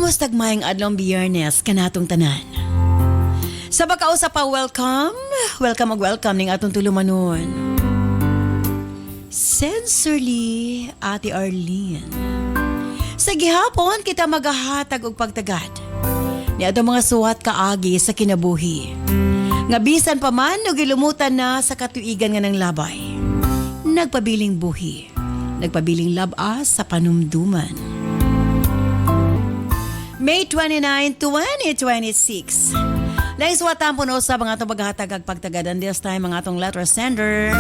Kamusta mayang adlong Biyernes kanatong tanan? Sa pagkausap pa, welcome ning atong tulumanon. Sincerely, Ate Arlene. Sa gihapon kita magahatag og pagtagad ni atong mga suwat kaagi sa kinabuhi. Nga bisan pa man og ilumutan na sa katuigan nga ng labay. Nagpabiling buhi, nagpabiling labas sa panumduman. May 29, 2026. Naiswatan po na usap ang atong paghatag ag pagtagadan this time ang atong letter sender.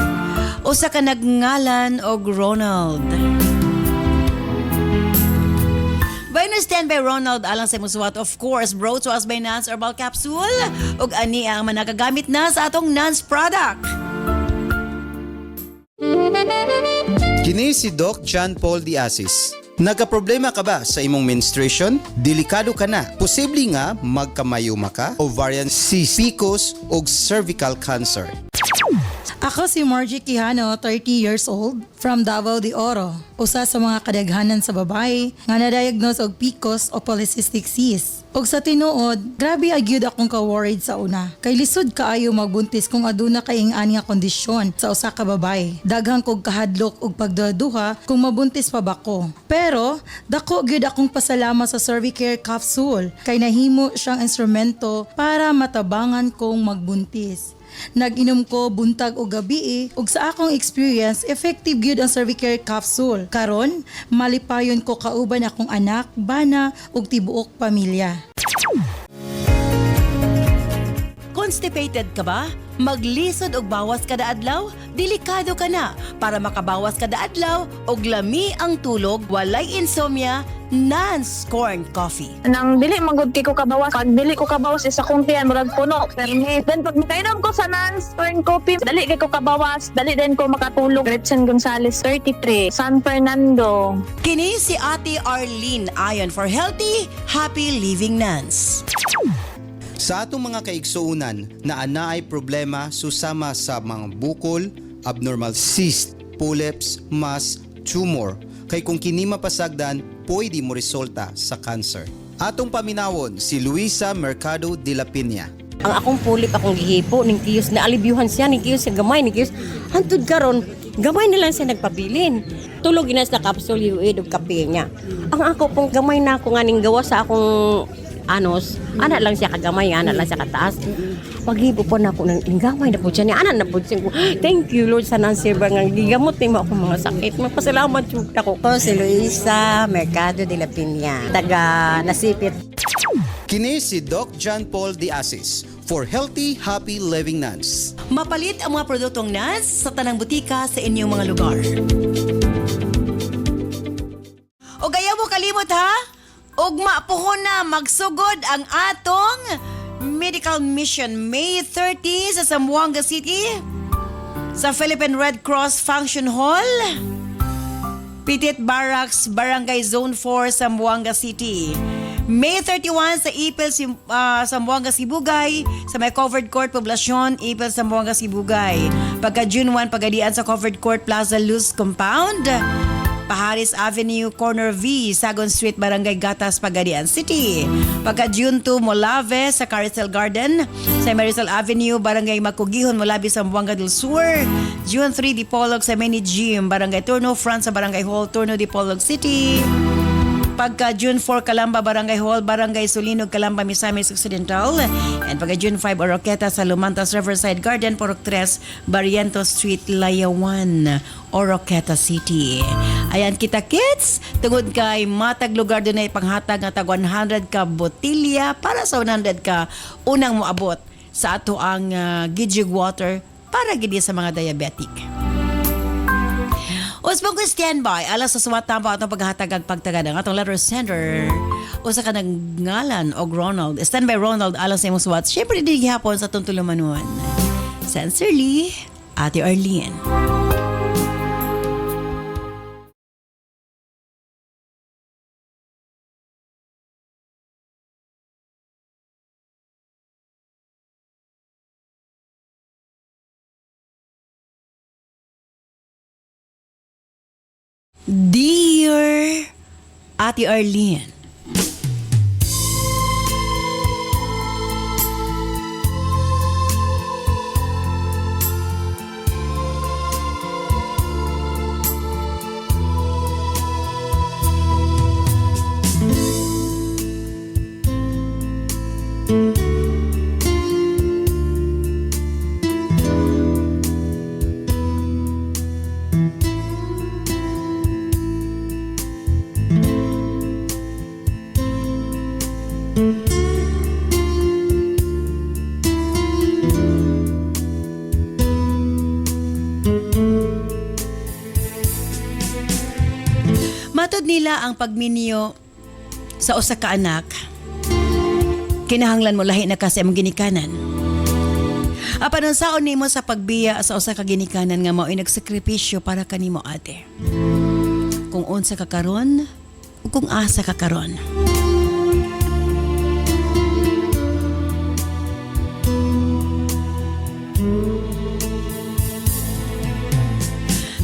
Usa ka nagngalan og Ronald. By understand by Ronald alang sa muswat, of course, brought to us by Nance Herbal Capsule ug ani ang managagamit na sa atong Nance product. Kini si Doc John Paul Diasis. Nagka-problema ka ba sa imong menstruation? Delikado ka na. Posible nga magkamayuma ka, ovarian cyst, PCOS o cervical cancer. Ako si Margie Quijano, 30 years old, from Davao de Oro. Usa sa mga kadaghanan sa babae nga na-diagnose og PCOS o polycystic cyst. Og sa tinuod, grabe agyud akong ka-worried sa una. Kay lisod kaayo magbuntis kung aduna kay ing-ani nga kondisyon sa usa ka babae. Daghang kog kahadlok og pagduduha kung mabuntis pa ba ko. Pero dako gyud akong pasalamat sa Cervicare Capsule kay nahimo siyang instrumento para matabangan kong magbuntis. Nag-inom ko buntag o gabi ug sa akong experience, effective gyud ang Cervicare Capsule. Karon, malipayon ko kauban akong anak, bana ug tibuok pamilya. Constipated ka ba? Maglisod og bawas kada adlaw? Delikado ka na. Para makabawas kada adlaw og lami ang tulog, walay insomnia, Nance Corn Coffee. Nang dili magud kay ko kabawas, pag dili ko kabawas isa kong tiyan murag puno. Then pag makainom ko sa Nance Corn Coffee, dali kay ko kabawas, dali din ko makatulog. Gretchen Gonzalez, 33, San Fernando. Kini si Ate Arlene ayon for healthy, happy living Nance. Sa atong mga kaigsuunan na anaay problema susama sa mga bukol, abnormal cyst, polyps, mass, tumor, kay kung kini mapasagdan, pwede mo resulta sa cancer. Atong paminawon si Luisa Mercado de la Piña. Ang akong pulip akong gihipo ning kiyos na alibyuhan siya ning kiyos sa gamay ning kiyos. Hantud karon gamay na lang siya nagpabilin. Tulog ginas na capsule uid og kape niya. Ang ako pong gamay na ako nga ning gawa sa akong anos, ana lang siya kagamay, ana lang siya kataas. Paghibo po na ako ng gamay na po siya niya, ana na po siya ko. Thank you Lord sa Nance Herbal nga gigamot mo akong mga sakit. Magpasalamat yung ako. Ako si Luisa Mercado de la Piña, taga Nasipit. Kini si Doc John Paul Diasis for healthy, happy living Nance. Mapalit ang mga produktong Nance sa tanang butika sa inyong mga lugar. O gaya mo kalimot ha? Ugma po na magsugod ang atong medical mission May 30 sa Zamboanga City sa Philippine Red Cross Function Hall, Petit Barracks, Barangay Zone 4, Zamboanga City. May 31 sa Ipil, Zamboanga, Sibugay, sa may Covered Court Poblasyon, Ipil, Zamboanga, Sibugay. Pagka June 1, pagadian sa Covered Court Plaza Luz Compound, Paharis Avenue, Corner V, Sagon Street, Barangay Gatas, Pagadian City. Pagka June 2, Molave sa Carousel Garden, sa Marisol Avenue, Barangay Makugihon, Molabi, Zamboanga del Sur. June 3, Dipolog sa Mini Gym, Barangay Turno, Front sa Barangay Hall, Turno, Dipolog City. Pagka June 4, Calamba, Barangay Hall, Barangay Sulinog, Calamba, Misamis Occidental. And pagka June 5, Oroqueta sa Lumantas Riverside Garden, Porok 3, Barriento Street, Layawan, Oroqueta City. Ayan kita kids, tungod kay matag lugar doon ay panghatag nga tag 100 ka botilya para sa 100 ka unang moabot sa ato ang Gijig Water para gidi sa mga diabetic. Usbong ko standby, alas sa suwatan pa atong paghatag ag pagtagad ang atong letter sender. Usa ka ngalan og Ronald. Standby Ronald, alas sa imong suwat. Siyempre di gihapon sa atong tulumanon. Sincerely, Ate Arlene. Dear Ate Arlene, Matod nila ang pagminyo sa usa ka anak. Kinahanglan mo lahi na kasi among ginikanan. Apan unsaon nimo sa pagbiya sa usa ka ginikanan nga mao'y nagsakripisyo para kanimo ate. Kung unsa ka karon o kung asa ka karon.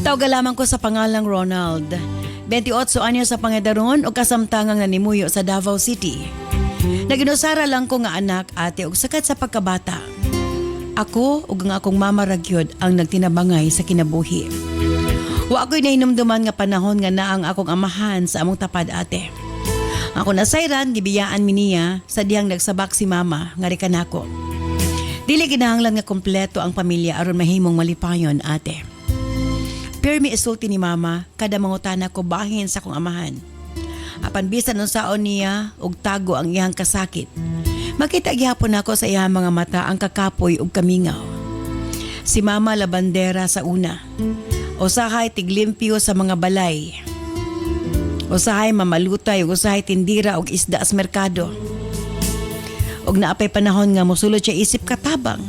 Tawag lamang ko sa pangalang Ronald. 28 anyos sa pangedaron o kasamtangang nanimuyo sa Davao City. Naginusara lang ko nga anak ate og sakat sa pagkabata. Ako ug nga akong mama ragyod ang nagtinabangay sa kinabuhi. Wa ako'y nahinumduman nga panahon nga naang akong amahan sa among tapad ate. Ako nasayran gibiyaan mi niya sa dihang nagsabak si mama nga rikan ako. Dili kinahanglan nga kompleto ang pamilya aron mahimong malipayon ate. Pirmi isulti ni mama kada mangutana ko bahin sa kong amahan. Apan bisan unsaon niya og tago ang iyang kasakit. Makita gyapon ako sa iyang mga mata ang kakapoy ug kamingaw. Si mama labandera sa una. Usahay tiglimpyo sa mga balay. Usahay mamalutay ug usahay tindira og isda sa merkado. Og naapay panahon nga mosulod siya isip katabang.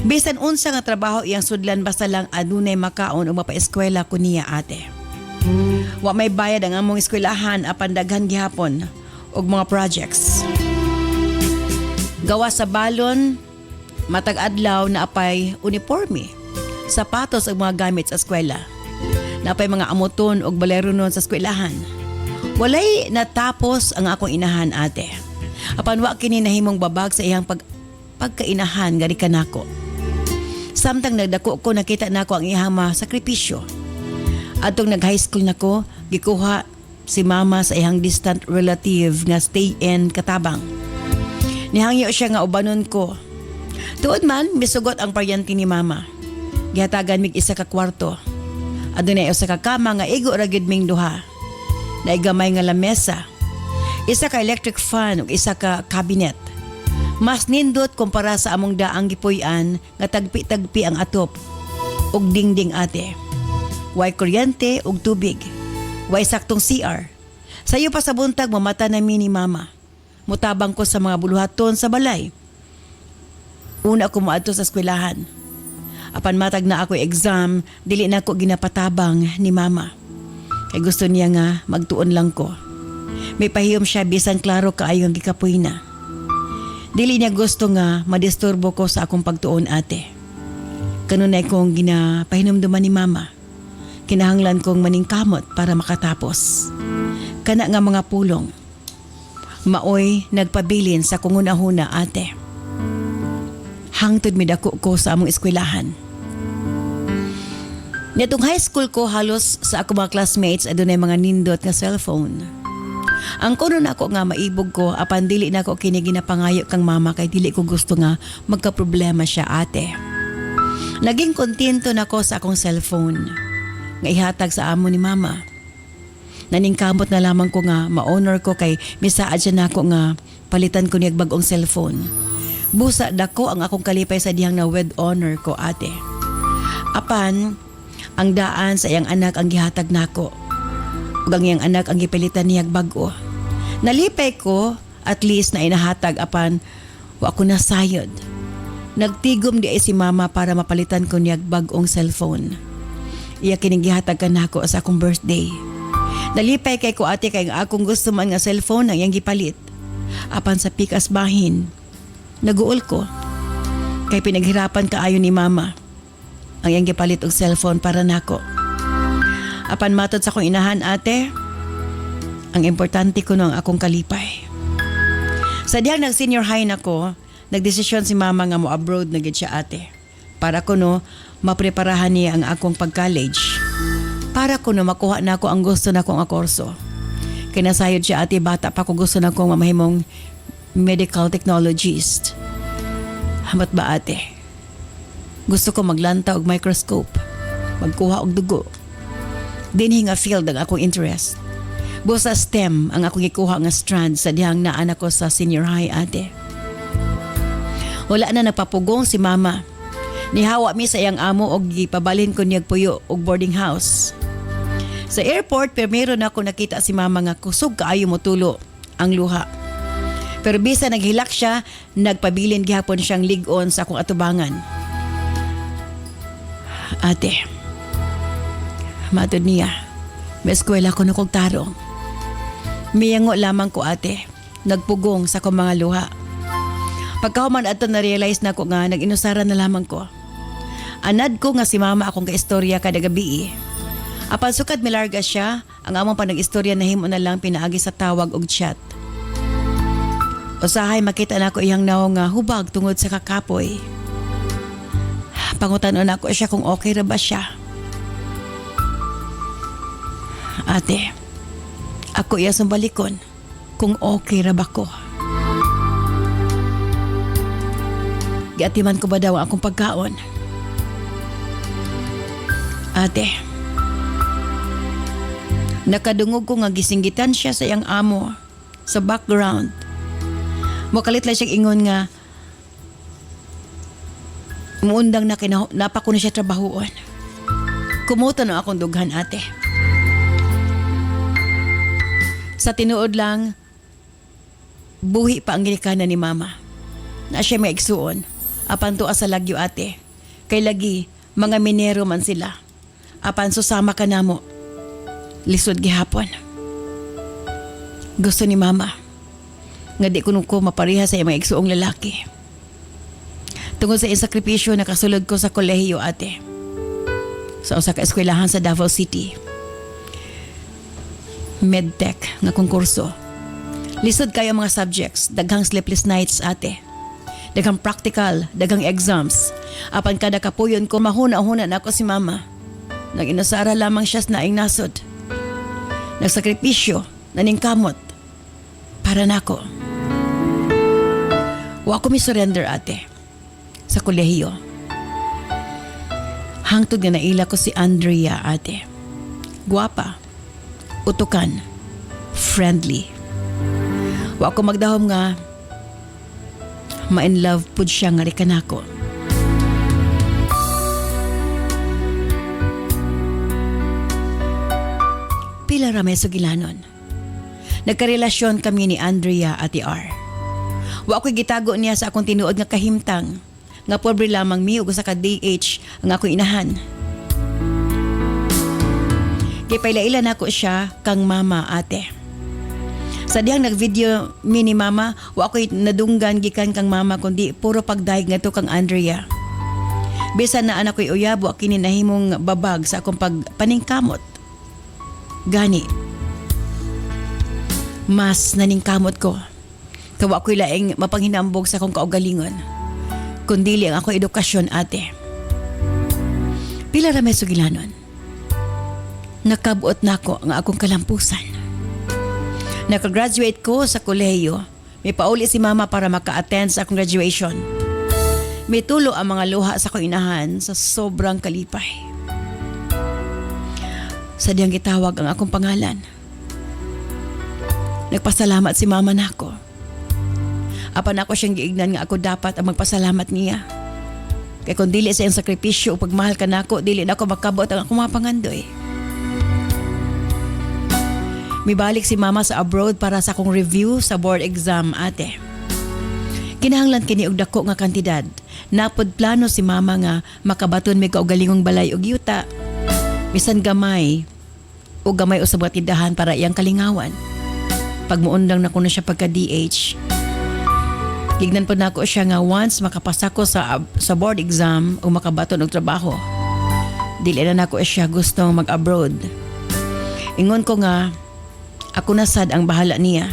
Bisan unsa nga trabaho iyang sudlan basta lang adunay makaon o mapaeskwela ko niya ate. Wa may bayad ang among eskwelahan apan daghan gihapon og mga projects. Gawa sa balon, matag adlaw na apay uniforme, sapatos ug mga gamit sa eskwela. Napay mga amoton og baleronon sa eskwelahan. Walay natapos ang akong inahan ate. Apan wa kini nahimong babag sa iyang pagkainahan gari kanako. Samtang nagdako ko nakita nako ang iyang sakripisyo. Atong nag-high school nako, gikuha si mama sa iyang distant relative nga stay-in katabang. Nihangyo siya nga ubanon ko. Tuod man, misugot ang paryante ni mama. Gihatagan mig isa ka kwarto. Adunay usa ka kama nga igo ra gid ming duha. Naigamay nga lamesa. Isa ka electric fan ug isa ka cabinet. Mas nindot kumpara sa among daang gipuy-an nga tagpi-tagpi ang atop ug dingding ate. Way kuryente ug tubig. Way saktong CR. Sayo pa sa buntag mamata na mi ni mama. Mutabang ko sa mga buluhaton sa balay. Una ko moadto sa eskwelahan. Apan matag na ako exam, dili na ko ginapatabang ni mama. Kay gusto niya nga magtuon lang ko. May pahiyom siya bisan klaro kaayo ang gikapoy na. Dili niya gusto nga madisturbo ko sa akong pagtuon ate. Kanunay kong ginapahinumduman ni mama. Kinahanglan kong maningkamot para makatapos. Kana nga mga pulong. Maoy nagpabilin sa kungunahuna ate. Hangtod midako ko sa among eskwelahan. Nitong high school ko halos sa ako mga classmates adunay mga nindot nga cellphone. Ang kuno nako nga maibog ko apan dili nako kini ginapangayo kang mama kay dili ko gusto nga magka-problema siya ate. Naging kontento nako sa akong cellphone nga ihatag sa amo ni mama. Naningkamot na lamang ko nga ma-honor ko kay misaad siya nako nga palitan ko niyag bag-ong cellphone. Busa dako ang akong kalipay sa dihang na with honor ko ate. Apan ang daan sa iyang anak ang gihatag nako. Ug ang iyang anak ang gipilitan niyag bag-o. Nalipay ko at least na inahatag apan wa ko nasayod. Nagtigom di ay si mama para mapalitan ko niyag bag-ong cellphone. Iya kining gihatag kanako sa akong birthday. Nalipay kay ko ate kay akong gusto man nga cellphone ang iyang gipalit. Apan sa pikas bahin, naguol ko. Kay pinaghirapan kaayo ni mama ang iyang gipalit og cellphone para nako. Apan matod sa akong inahan ate, ang importante ko no ang akong kalipay. Sa dihang nag-senior high nako, nagdesisyon si mama nga mo abroad na gid siya ate. Para ko no, mapreparahan niya ang akong pag-college. Para ko no, makuha na ako ang gusto na akong akorso. Kinasayod siya ate, bata pa ko gusto na akong mamahimong medical technologist. Hamat ba ate? Gusto ko maglanta og microscope, magkuha og dugo. Dinhi nga field ang akong interest. Busa STEM ang akong ikuha nga strand sa dihang naanak ko sa senior high ate. Wala na nagpapugong si mama. Nihawa mi sa iyang amo og gipabalhin ko niyag puyo og boarding house. Sa airport, pero meron ako nakita si mama nga kusog kaayo mo tulo ang luha. Pero bisa naghilak siya, nagpabilin gihapon siyang lig-on sa akong atubangan. Ate, matod niya, may eskwela ko na kong tarong. Miyango lamang ko ate, nagpugong sa akong mga luha. Pagkahuman ato na-realize na ko nga, nag-inusaran na lamang ko. Anad ko nga si mama akong kaistorya kada gabi. Apan sukad milarga siya, ang among panag-istorya na himo na lang pinaagi sa tawag og chat. Usahay makita na ko iyang naong nga hubag tungod sa kakapoy. Pangutanon ako siya kung okay ra ba siya. Ate, ako iya sumbalikon kung okay ra ba ko. Giatiman ko ba daw ang akong pagkaon? Ate, nakadungog ko nga gisinggitan siya sa iyang amo sa background. Mukalit lang siyang ingon nga muundang na napako na siya trabahoon. Kumuta na akong dughan ate. Sa tinuod lang, buhi pa ang ginikanan ni mama. Na siya may igsuon. Apan tuwa sa lagyo ate. Kay lagi, mga minero man sila. Apan susama ka na mo. Lisod gihapon. Gusto ni mama nga di ko mapareha sa mga igsuong lalaki. Tungod sa sakripisyo nakasulod ko sa kolehiyo ate. Sa usa ka eskwelahan sa Davao City. Medtech nga konkurso. Lisod kayo mga subjects, daghang sleepless nights ate. Daghang practical, daghang exams. Apan kada kapuyon ko mahuna-huna na ako si mama. Nag-inasara lamang siya na naing nasod. Nagsakripisyo, naningkamot. Para nako. Wa ko mi surrender ate. Sa kolehiyo. Hangtod nga naila ko si Andrea ate. Guwapa, utukan, friendly. Wa ko magdahom nga ma-in love pud siya nga rikan ako. Pila ra may sugilanon. Nagkarelasyon kami ni Andrea at R. Wa ko'y gitago niya sa akong tinuod nga kahimtang nga pobre lamang mi ug sa ka DH ang akong inahan. Gipailaila na ko siya kang mama ate. Sa dihang nag-video mi ni mama, wa ko'y nadunggan gikan kang mama kundi puro pagdayeg nga to kang Andrea. Bisan na anak ko'y uyab, wa kini nahimong babag sa akong pagpaningkamot. Gani, mas naningkamot ko. Kawa ko'y laing mapanghinambog sa akong kaugalingon. Kundili ang akong edukasyon ate. Pila ra may sugilanon. Nakabuot na ko ang akong kalampusan. Nakagraduate ko sa kolehiyo. May pauli si mama para maka-attend sa akong graduation. May tulo ang mga luha sa akong inahan sa sobrang kalipay. Sa diyang gitawag ang akong pangalan. Nagpasalamat si mama nako. Apan ako siyang giignan nga ako dapat ang magpasalamat niya. Kaya kung dili sa iyang sakripisyo o pagmahal ka nako, dili na ako makabot ang akong mga pangandoy. Mibalik si mama sa abroad para sa akong review sa board exam ate. Kinahanglan kini og dako nga kantidad. Napod plano si mama nga makabaton mi kaugalingong balay og yuta. Bisan gamay o gamay usab nga tindahan para iyang kalingawan. Pagmuundang na ko na siya pagka-DH. Gignan po na ako siya nga once makapasa ko sa board exam o makabaton og trabaho. Dili na ako siya gustong mag-abroad. Ingon ko nga, ako na sad ang bahala niya.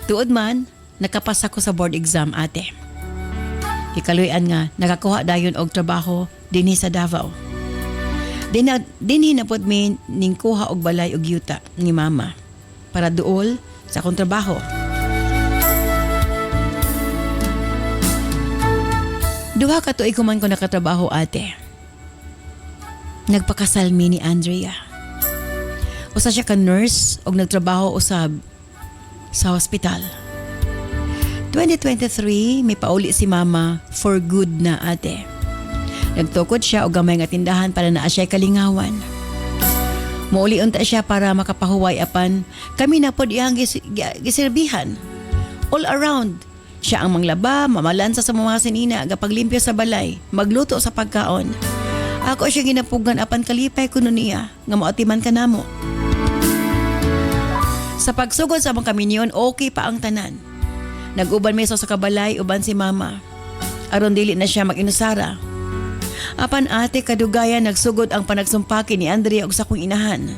Tuod man, nakapasa ko sa board exam ate. Ikaluyan nga, nakakuha dayon og trabaho dinhi sa Davao. Dinhi na pod mi ning kuha og balay og yuta ni mama para duol sa akong trabaho. Duha ka tuig ko man ko nakatrabaho ate. Nagpakasal mi ni Andrea. Usa siya ka nurse og nagtrabaho usab sa hospital. 2023, may pauli si mama for good na ate. Nagtukod siya og gamay nga tindahan para naa siya kalingawan. Mauli unta siya para makapahuway apan kami na pod iyang giserbihan. All around, siya ang manglaba, mamalansa sa mga sinina, gapaglimpyo sa balay, magluto sa pagkaon. Ako siya ginapugan apan kalipay kuno niya nga maotiman ka namo. Sa pagsugod sa mga kaminyon, okay pa ang tanan. Nag-uban meso sa kabalay, uban si mama. Aron dili na siya mag-inusara. Apan ate kadugayan nagsugod ang panagsumpaki ni Andrea og sa kong inahan.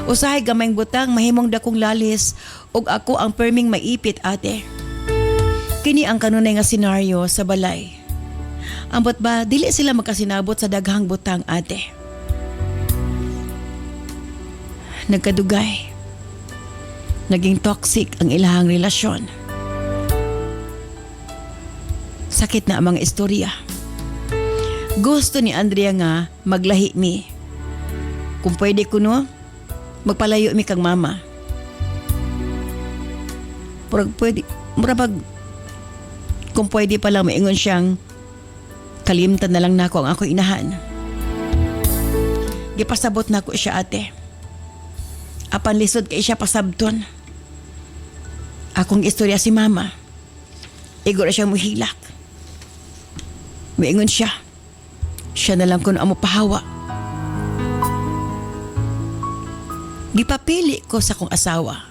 Usahay gamayng butang mahimong dakong lalis ug ako ang perming maipit ate. Kini ang kanunay nga senaryo sa balay. Ambot ba dili sila magkasinabot sa daghang butang ate. Nagkadugay. Naging toxic ang ilahang relasyon. Sakit na ang mga istorya. Gusto ni Andrea nga maglahi mi. Kung pwede ko no, magpalayo mi kang mama. Kung pwede pa lang maingon siyang kalimtan na lang nako ang ako inahan. Gipasabot nako siya ate. Apan lisod kay siya pasabton. Akong istorya si mama. Igor siya muhilak. Maingon siya. Siya na lang kung amo pahawa. Gipapili ko sa kong asawa.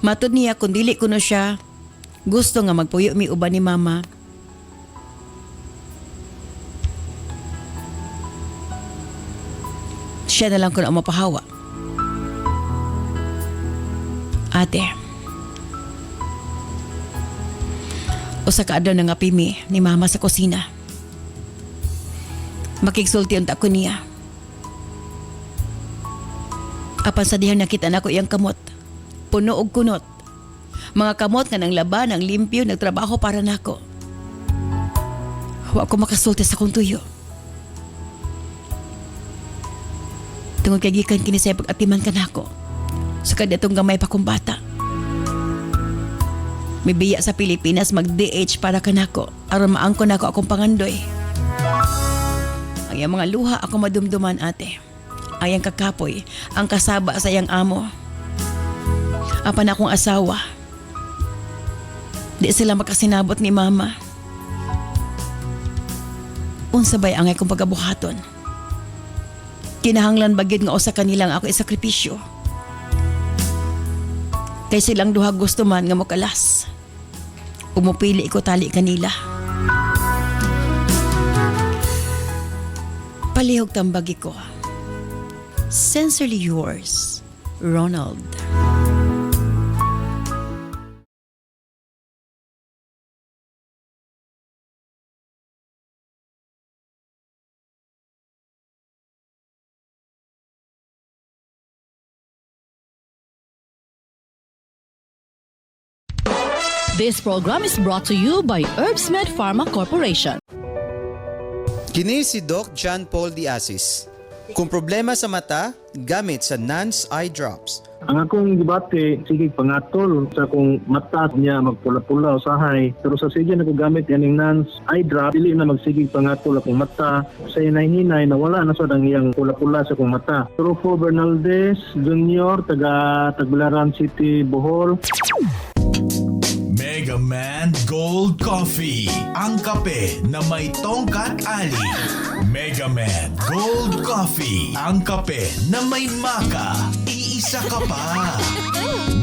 Matod niya kung dili ko no siya, gusto nga magpuyo mi uban ni mama. Siya na lang kung amo pahawa. Ate, usa ka adlaw nga pimi ni mama sa kusina. Makigsulti unta ko niya. Apan sa dihan nakita nako iyang kamot. Puno og kunot. Mga kamot nga nang laban, nang limpyo, nagtrabaho para nako. Wa ko makasulti sa kong tuyo. Tungod kay gikan kini sa pag-atiman ka nako. Sa kadtong gamay pa kong bata. May biya sa Pilipinas mag-DH para kanako aron maangko nako akong pangandoy. Ang iyang mga luha ako madumduman ate. Ayang kakapoy ang kasaba sa iyang amo. Apan akong asawa. Di sila makasinabot ni mama. Unsabay angay kong pagabuhaton. Kinahanglan bagid nga usa kanilang ako isakripisyo. Kay silang duha gusto man nga mokalas. Umupili ko tali kanila. Palihog tambagi ko. Sincerely yours, Ronald. This program is brought to you by Herbsmed Pharma Corporation. Kini si Doc John Paul Diasis. Kung problema sa mata, gamit sa Nance Eye Drops. Ang akong gibati, sige pangatol sa akong mata niya magpula-pula usahay. Pero sa sige na ko gamit yaning Nance Eye Drop, dili na magsigig pangatol akong mata. Sa hinay-hinay na wala na sa iyang pula-pula sa akong mata. Rufo Bernaldez Jr., taga Tagbilaran City, Bohol. Mega Man Gold Coffee, ang kape na may tongkat ali. Mega Man Gold Coffee, ang kape na may maka. Iisa ka pa.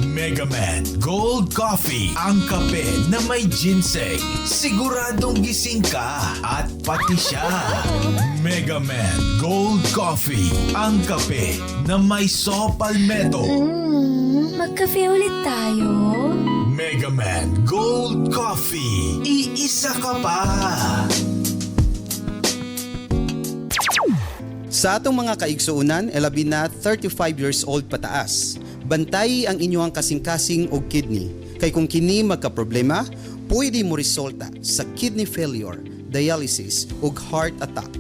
Mega Man Gold Coffee, ang kape na may ginseng. Siguradong gising ka at pati siya. Mega Man Gold Coffee, ang kape na may saw palmetto. Magkape ulit tayo. Mega Man Gold Coffee. Iisa ka pa. Sa atong mga kaigsuunan, elabi na 35 years old pataas. Bantayi ang inyong kasing-kasing og kidney. Kay kung kini magka-problema, pwede mo resulta sa kidney failure, dialysis ug heart attack.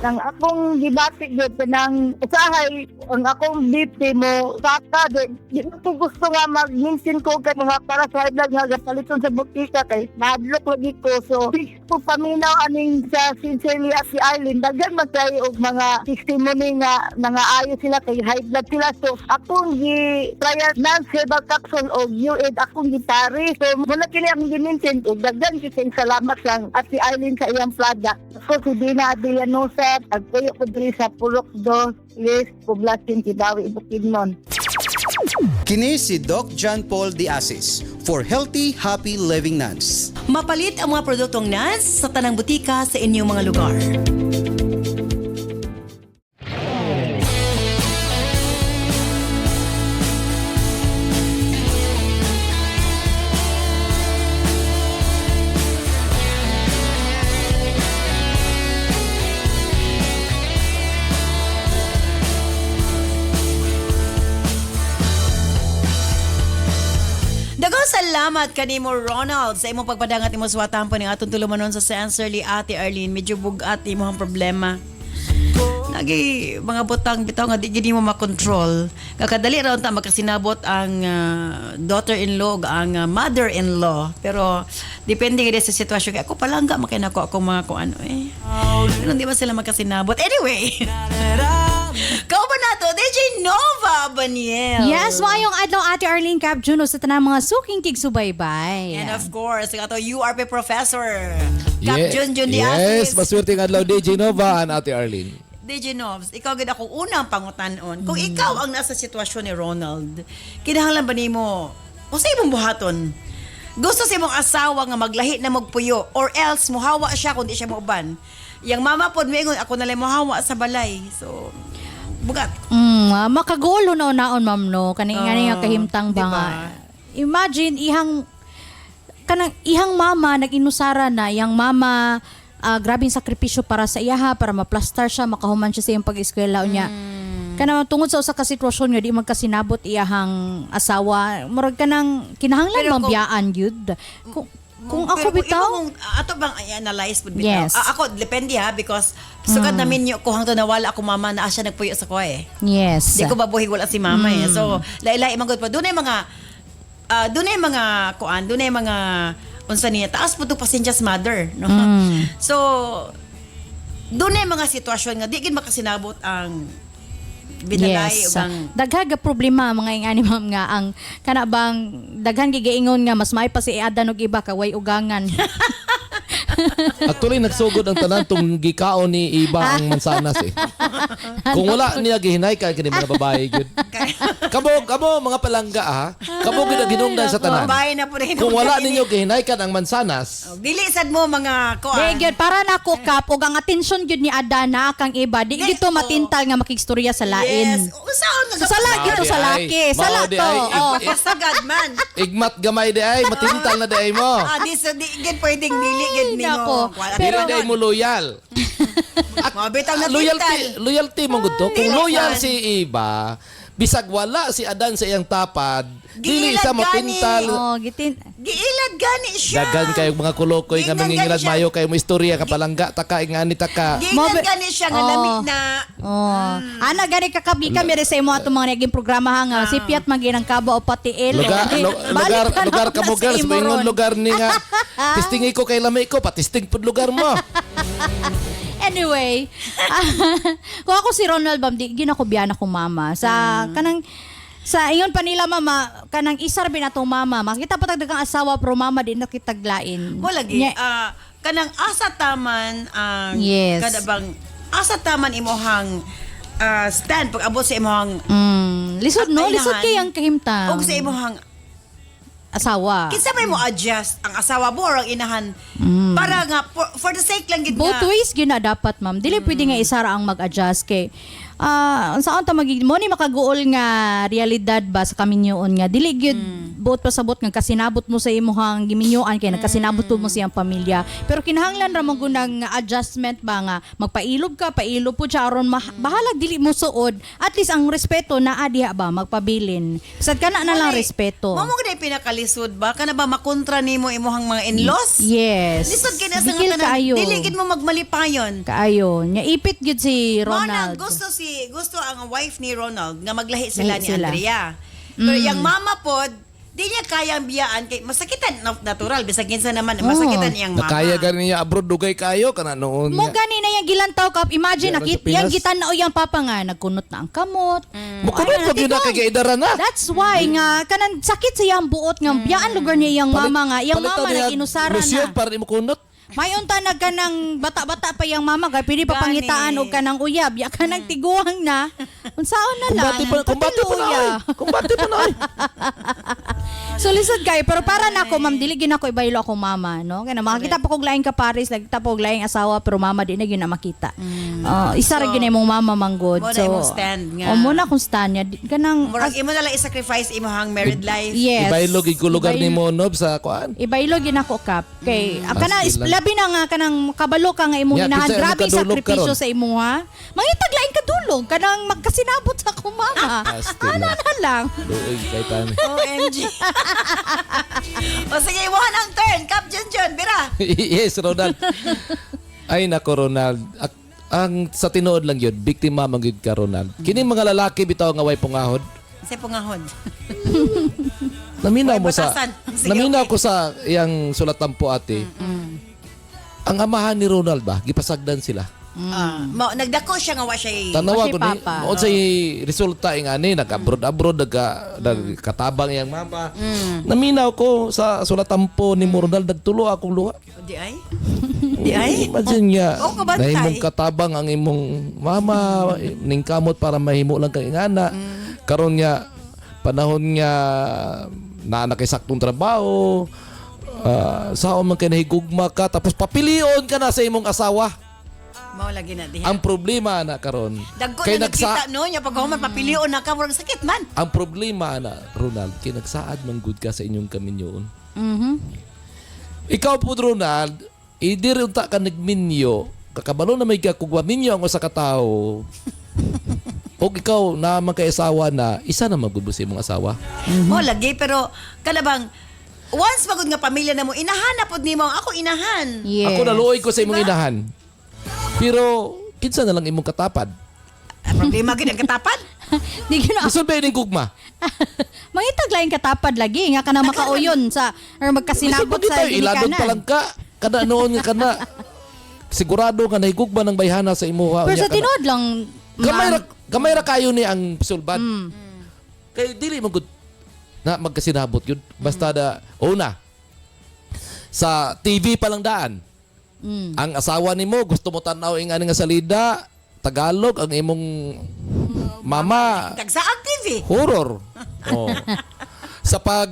Ang akong gibati gyud nang usahay ang akong BP mo saka di ko gusto nga mag-minsin ko kay mga para sa high blood nga gapaliton sa butika kay madlok lagi ko so ko paminaw aning sa sincerely si Eileen daghan magkay og mga testimony nga nangaayo sila kay high blood sila so akong gi-trial non-herbal capsule og UAID akong gitari so muna kini akong giminsin og daghan kising salamat lang at si Eileen sa iyang product so si Dina Adrianosa agpuyo ko diri sa Purok 2 Yes, Poblacion Kibawi Bukidnon. Kini si Doc John Paul De Asis for Healthy, Happy Living Nuns. Mapalit ang mga produktong nuts sa tanang butika sa inyong mga lugar. Daghang salamat kanimo Ronald sa imong pagpadangat imo suwatan po ning atong tulumanon sa Sincerely Ate Arlene. Medyo bugat imo ang problema. Nagi mga butang bitaw nga di gid mo makontrol. Kakadali ra unta makasinabot ang daughter-in-law ug ang mother-in-law. Pero depende gid sa sitwasyon kay ako palangga makinako ako mga kuan Pero di ba sila makasinabot? Anyway. Kao ba nato? DJ Nova Baniel. Yes, mayong adlaw Ate Arlene Cap Juno sa tanang mga suking tigsubaybay. And of course, ato URP Professor Cap Junjun Diasis. Yes, maswerte nga adlaw DJ Nova and Ate Arlene. DJ Novs, ikaw gid akong unang pangutanon. Kung ikaw ang nasa sitwasyon ni Ronald, kinahanglan ba nimo o sa imong buhaton? Gusto sa imong asawa nga maglahi na magpuyo or else muhawa siya kung di siya mauban. Yang mama pod moingon ako na lang muhawa sa balay. So bugat. Makagulo na unaon ma'am no kaning nga kahimtang ba nga. Imagine ihang mama nag-inusara na yang mama grabing sakripisyo para sa iyaha para maplastar siya makahuman siya sa iyang pag-eskwela niya. Kana tungod sa usa ka sitwasyon nga di magkasinabot iyahang asawa murag kanang kinahanglan mabiyaan gyud. Kung ako bitaw ato bang i-analyze pud bitaw. Yes. Ako depende ha because sugad namin ko hangtod nawala ako mama na siya nagpuyo sa ko Yes. Di ko babuhig wala si mama So lailay man gud pa dunay mga kuan, dunay mga unsa niya taas po pasensyas mother no. So dunay mga sitwasyon nga di gid makasinabot ang binalay yes. ubang Daghaga problema mga ingani ma'am nga ang kana bang daghan gigaingon nga mas may pa si Adan og iba kaway ugangan. Actually nagsugod ang tanan tong gikaon ni iba ang mansanas Kung wala niya gihinay kay kini mga babae gyud. Kamo mga palangga Kamo gid ginungdan sa tanan. babae na po rin. Kung wala ninyo gihinay kan ang mansanas. Dili sad mo mga kuan. Di gyud para nako kap og ang atensyon gyud ni Adana kang iba di gito matintal nga makikstorya sa lain. Yes. Usaon nga Sa lagi to sa laki. Sala to. Pasagad man. Igmat gamay di ay matintal na di ay mo. Di gid pwedeng dili gid Nako. Pero di ay mo loyal. Mabitaw na Loyalty mo gud to. Kung loyal si iba, bisag wala si Adan sa iyang tapad, dili sa matintal. Giilad gani siya. Dagan kayong mga kulokoy nga mangingilad mayo kayo mo istorya ka palangga taka ingani taka. Giilad gani siya nga lamig na. Ana gani kakabi kami sa imo atong mga naging programa nga si Piat maginang Kaba o Patiel. Lugar ka mo girls, maingon lugar ni nga. Tistingi ko kay lamay ko, patisting pud lugar mo. Anyway, kung ako si Ronald Bam, di ginakubiyan ako mama. Sa ingon pa nila mama, kanang isar binatong mama. Makita pa tagdagang asawa pero mama di nakitaglain. Mo lagi. Kanang asa taman ang yes. kada bang asa taman imohang stand pag abot sa imohang lisod kay ang kahimtang. Og sa imohang asawa. Kinsa may mo adjust ang asawa mo or ang inahan para nga for the sake lang gid both ways gyud na dapat ma'am. Dili pwede nga isara ang mag-adjust kay saan ta magiging mo ni makaguol nga realidad ba sa kaminyoon nga dili gyud buot pasabot nga kasinabot mo sa imong giminyoan kay nagkasinabot mo siyang pamilya. Pero kinahanglan ra mo gunang adjustment ba nga magpailob ka, pailob po siya aron bahalag dili mo suod. At least ang respeto naa diha ba magpabilin. Sad kana na lang respeto. Mo gid pinakalisod ba kana ba makontra nimo imong mga in-laws? Yes. Lisod kay na sa Bigil nga tanan. kaayo. Dili gid mo magmalipayon. Kaayo. Nya ipit gyud si Ronald. Ronald. Gusto ang wife ni Ronald nga maglahi sila Lahi ni sila. Andrea. Pero yung mama pod, di niya kayang biyaan kay masakitan natural bisag kinsa naman masakitan iyang mama. Nakaya gani niya abroad dugay kayo kana noon Mo niya. gani na yung gilantaw kap. Imagine Diyan nakit sa Pinas. yang gitan na o yung papa nga nagkunot na ang kamot. Mukunot pag yun na kay idara na. That's why nga kanang sakit sa iyang buot nga biyaan lugar niya iyang mama nga. Iyang mama na inusara Lusyon na. para di mukunot. May unta na kanang bata-bata pa iyang mama kay pili pa Gani. pangitaan og kanang uyab. Ya kanang tiguang na. Unsaon na lang. Kumbati pa na ay. Kumbati pa na ay. So lisod kayo, pero para na ako, ma'am, dili gina ko ibaylo ako mama, no? Kaya makakita pa kog laing kapares, nakita pa kog laing asawa, pero mama di na gyud na makita. Isa ra gyud na imong mama manggod. Mo na imong stand nga. mo na kung stand niya. Kanang Murag imo na lang i-sacrifice imong married life. yes. Ibaylog ig lugar ni Monob sa kuan. Ibaylo gyud ako kap. Kay kana Astil lang. labi na nga kanang kabalo ka nga imong Ya, inahan, kinsa grabe imong kadulog sakripisyo karon? sa imo ha. Mangitag laing kadulog kanang magkasinabot sa akong mama. Astil Ana lang. na lang. Luoy kay tani. OMG. O sige, iwahan ang turn. Kap Junjun, bira. Yes, Ronald. Ay nako Ronald. Ang sa tinuod lang yun, biktima man gyud ka Ronald. Kini mga lalaki bitaw nga way pungahod. Sa pungahon. Naminaw Way mo sa batasan. Sige, naminaw okay. ko sa iyang sulatan po ate. Ang amahan ni Ronald ba gipasagdan sila. Nagdako siya nga wa siya. Tanawa si ko ni Papa. mo say resulta ing ani nag-abroad nagkatabang iyang mama. Naminaw ko sa sulatan po ni Ronald nagtulo akong luha. Di ay? Di ay? Imagine niya, Oo, kabantay. nahimong katabang ang imong mama, ningkamot para mahimo lang kang ingana. Karon niya, panahon niya na nakisaktong trabaho, saan man kay nahigugma ka, tapos papilion ka na sa imong asawa. Mao lagi na diha. Ang problema na karon, Dagko na nagkita no, nya pag human papilion na ka murag sakit man. ang problema na, Ronald, kay nagsaad man good ka sa inyong kaminyoon. Ikaw po, Ronald, idir unta ka nagminyo, kakabalo na may kakugwa minyo ang usa ka tawo. O ikaw na magkaasawa na, isa na magubos imong asawa. Mo lagi pero kalabang once magud nga pamilya na mo inahan na pod nimo ako inahan. Yes. Ako naluoy ko sa imong inahan. Pero, kinsa na lang imong katapad. Problema gid ang katapan. Di gyud na Gusto ba yung gugma? mangitag laing katapad lagi nga kana makauyon sa or magkasinabot sa Iladon pa lang ginikanan. ka. Kada noon nga kana. Sigurado nga nahigugma ng bayhana sa imuha. Pero Unya sa kana. tinuod lang, Gamay ra kayo ni ang sulbad. Kay dili mo gud na magkasinabot yun. Basta da una sa TV pa lang daan. Ang asawa nimo gusto mo tanaw ing ani nga salida Tagalog ang imong mama Tagsaag TV. horror. Oh. Sa pag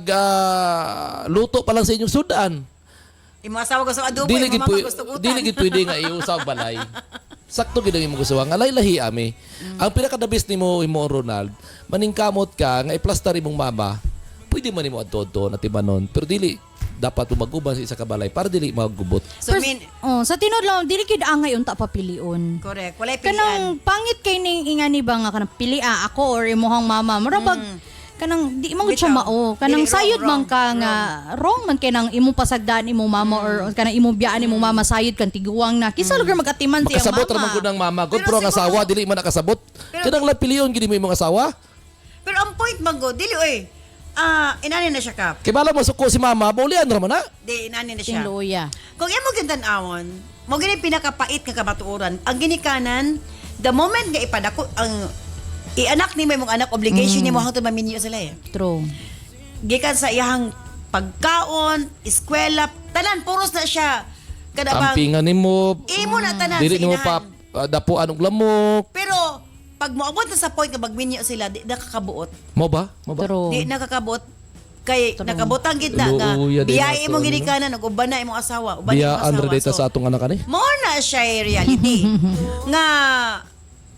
luto pa lang sa inyong sudan. Imo asawa gusto adobo, Dili imo gid mama gusto utan. dili gid pwede nga iusaw balay. Sakto gid ang imong gusto nga lahi ami. Ang pinaka the best nimo imo Ronald, maningkamot ka nga i-plaster imong mama. Pwede man nimo adto na tibanon, pero dili dapat maguban sa isa ka balay para dili magubot. So sa tinuod lang dili gid angay unta papilion. correct. Walay pilian. Kanang pangit kay ning ingani ba nga kanang pilia ako or imuhang mama. Murabag kanang di mo gud siya mao. Kanang Dili, wrong, sayod man wrong, ka nga wrong man kay nang imong pasagdaan imong mama or kanang imong biyaan imong mama sayod kan tiguang na. Kinsa lugar magatiman siya Makasabot mama. ra man gud ang mama. Gud Pero pro ang siguro- asawa dili man nakasabot. Pero- Kanang lapilion gid mo imong asawa. Pero ang point man go, dili oy. Inani na siya kap. Kay bala mo suko si mama, baulian ra man na. Di inani na siya. Tinluya. Kung imo gintan-awon, mo gini pinakapait nga kabatuoran. Ang ginikanan, the moment nga ipadako ang ianak ni mo imong anak obligation nimo hangtod maminyo sila eh. True. Gikan sa iyang pagkaon, eskwela, tanan puros na siya. Kada bang Ampingan nimo. imo na tanan Dili sa nimo inahan. pa dapuan og lamok. Pero pag moabot na sa point nga magminyo sila, di nakakabuot. Mo ba? Mo ba? True. Di nakakabuot. Kay nakabutang gid na nga Luuya din biyai ato, mo ano? ginikanan og uban na imong asawa, uban na Biya imong andre asawa. data sa atong anak ani. Mo na siya reality nga